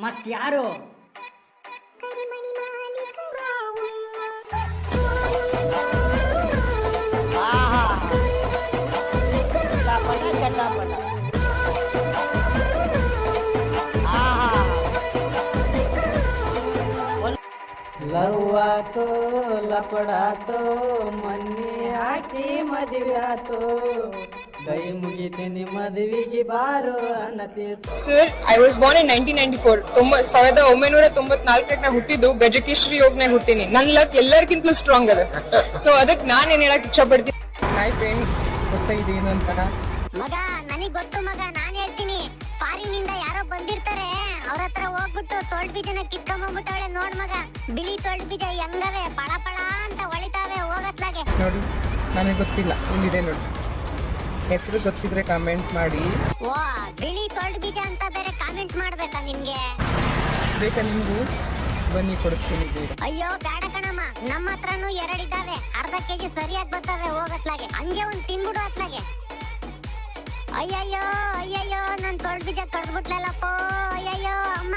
ಮತ್ಯಾರು? ಲವ್ವಾತೋ ಲಪಡಾತೋ ಮನ್ನಿ ಹಾಕಿ ಮದುವೆ ಆತೋ ಕೈ ಮುಗಿತೀನಿ ಮದುವೆಗೆ ಬಾರೋ ಅನ್ನತಿ. Sir, I was born in 1994. 1994 ಹುಟ್ಟಿದ್ದು ಗಜಕೇಶ್ವರಿ ಯೋಗನಾಗ ಹುಟ್ಟಿನಿ. ನನ್ ಲಕ್ ಎಲ್ಲರಿಗಿಂತಲೂ ಸ್ಟ್ರಾಂಗ್ ಅದ. ಸೊ ಅದಕ್ಕೆ ನಾನ್ ಏನ್ ಹೇಳಕ್ ಇಷ್ಟ ಪಡ್ತೀನಿ. ಹಾಯ್ ಫ್ರೆಂಡ್ಸ್, ಗೊತ್ತಾಗಿದೆ ಏನು ಅಂತ? ಮಗ ನನಗ್ ಗೊತ್ತು ಮಗ, ನಾನ್ ಹೇಳ್ತೀನಿ. ಫಾರಿನಿಂದ ಯಾರೋ ಬಂದಿರ್ತಾರೆ, ಅವ್ರ ಹತ್ರ ಹೋಗ್ಬಿಟ್ಟು ತೊಳ್ ಬೀಜನ ಕಿತ್ಕೊಂಡ್ಬಿಟ್ಟವಳೆ ನೋಡ್ ಮಗ. ಬಿಳಿ ತೊಳ್ ಬೀಜ ಹೆಂಗವೆ ಪಳ ಪಳ ಅಂತ ಹೊಳಿತಾವೆ ಹೋಗತ್ಲಾಗೆ. ನೋಡಿ, ನನಗೆ ಗೊತ್ತಿಲ್ಲ, ಇಲ್ಲಿದೆ ನೋಡಿ. ಹೆಸರು ಗೊತ್ತಿದ್ರೆ ಕಾಮೆಂಟ್ ಮಾಡಿ. ವಾ, ಬಿಳಿ ತೊಳ್ ಬೀಜ ಅಂತ ಬೇರೆ ಕಾಮೆಂಟ್ ಮಾಡ್ಬೇಕಾ ನಿಮ್ಗೆ? ಬೇಕಾ ನಿಮ್ಗೂ? ಬನ್ನಿ ಕೊಡ್ತೀನಿ. ಅಯ್ಯೋ ಬೇಡ ಕಣಮ್ಮ, ನಮ್ಮ ಹತ್ರನು ಎರಡಿದ್ದಾವೆ. ಅರ್ಧ ಕೆಜಿ ಸರಿಯಾಗಿ ಬರ್ತವೆ ಹೋಗತ್ಲಾಗೆ. ಹಂಗೆ ಒಂದ್ ತಿನ್ಬಿಡು ಅತ್ಲಾಗೆ. ಅಯ್ಯಯ್ಯೋ ಅಯ್ಯಯ್ಯೋ, ನನ್ ತೊಳ್ ಬೀಜ ಕಡ್ದ್ಬಿಟ್ಲಲ್ಲಪ್ಪ. ಅಯ್ಯಯ್ಯೋ ಅಮ್ಮ,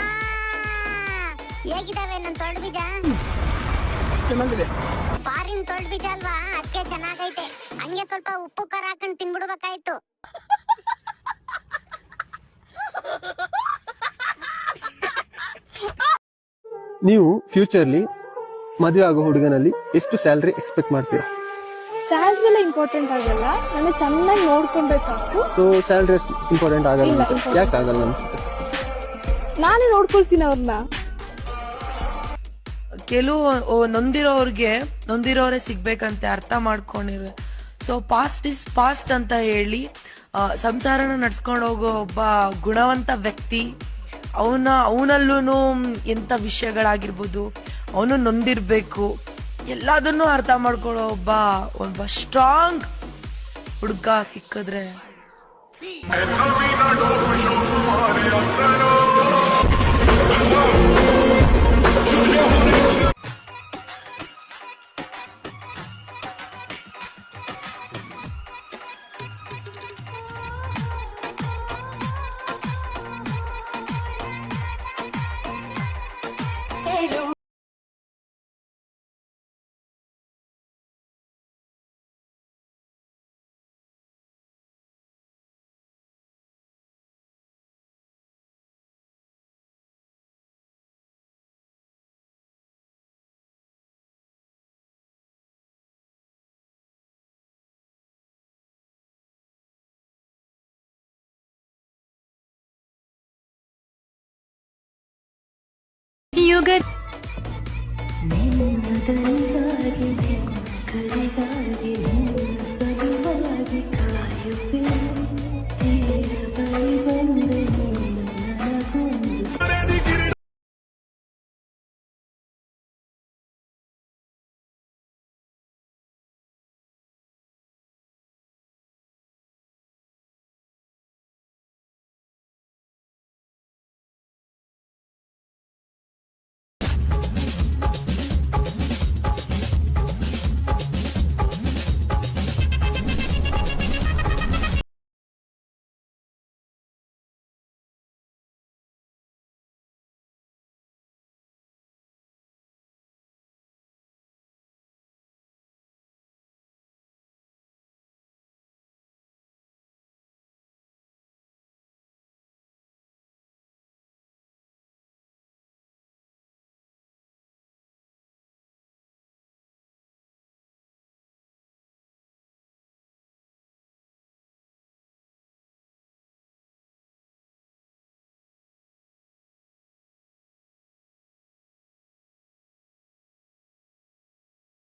ಹೇಗಿದಾವೆ ನನ್ ತೊಳ್ ಬೀಜ? ಚೆನ್ನಾಗಿದೆ. ಫಾರಿನ್ ತೊಳ್ ಬೀಜ ಅಲ್ವಾ, ಅದಕ್ಕೆ ಚೆನ್ನಾಗೈತೆ. ಹಂಗೆ ಸ್ವಲ್ಪ ಉಪ್ಪು ಖಾರ ಹಾಕೊಂಡ್ ತಿನ್ಬಿಡ್ಬೇಕಾಯ್ತು. ನೀವು ಫ್ಯೂಚರ್ಲಿ ಮದುವೆ ಆಗೋ ಹುಡುಗನಲ್ಲಿ ಎಷ್ಟು ಸ್ಯಾಲರಿ ಎಕ್ಸ್ಪೆಕ್ಟ್ ಮಾಡ್ತೀರಾ? ಸ್ಯಾಲ್ರಿ ಎಲ್ಲ ಇಂಪಾರ್ಟೆಂಟ್ ಆಗಲ್ಲ, ನನ್ನ ಚೆನ್ನಾಗಿ ನೋಡ್ಕೊಂಡ್ರೆ ಸಾಕು. ಸೊ ಸ್ಯಾಲರಿ ಇಂಪಾರ್ಟೆಂಟ್ ಆಗಲ್ಲ? ಯಾಕೆ ಆಗಲ್ಲ? ನಾನೇ ನೋಡ್ಕೊಳ್ತೀನಿ ಅವ್ರನ್ನ. ಕೆಲವು ನೊಂದಿರೋರೇ ಸಿಗ್ಬೇಕಂತೆ ಅರ್ಥ ಮಾಡ್ಕೊಂಡಿರ. ಸೊ ಪಾಸ್ಟ್ ಇಸ್ ಪಾಸ್ಟ್ ಅಂತ ಹೇಳಿ ಸಂಸಾರನ ನಡ್ಸ್ಕೊಂಡು ಹೋಗೋ ಒಬ್ಬ ಗುಣವಂತ ವ್ಯಕ್ತಿ, ಅವನಲ್ಲೂ ಎಂಥ ವಿಷಯಗಳಾಗಿರ್ಬೋದು, ಅವನು ನೊಂದಿರ್ಬೇಕು, ಎಲ್ಲದನ್ನೂ ಅರ್ಥ ಮಾಡ್ಕೊಳ್ಳೋ ಒಬ್ಬ ಸ್ಟ್ರಾಂಗ್ ಹುಡುಗ ಸಿಕ್ಕಿದ್ರೆ. ಯುಗ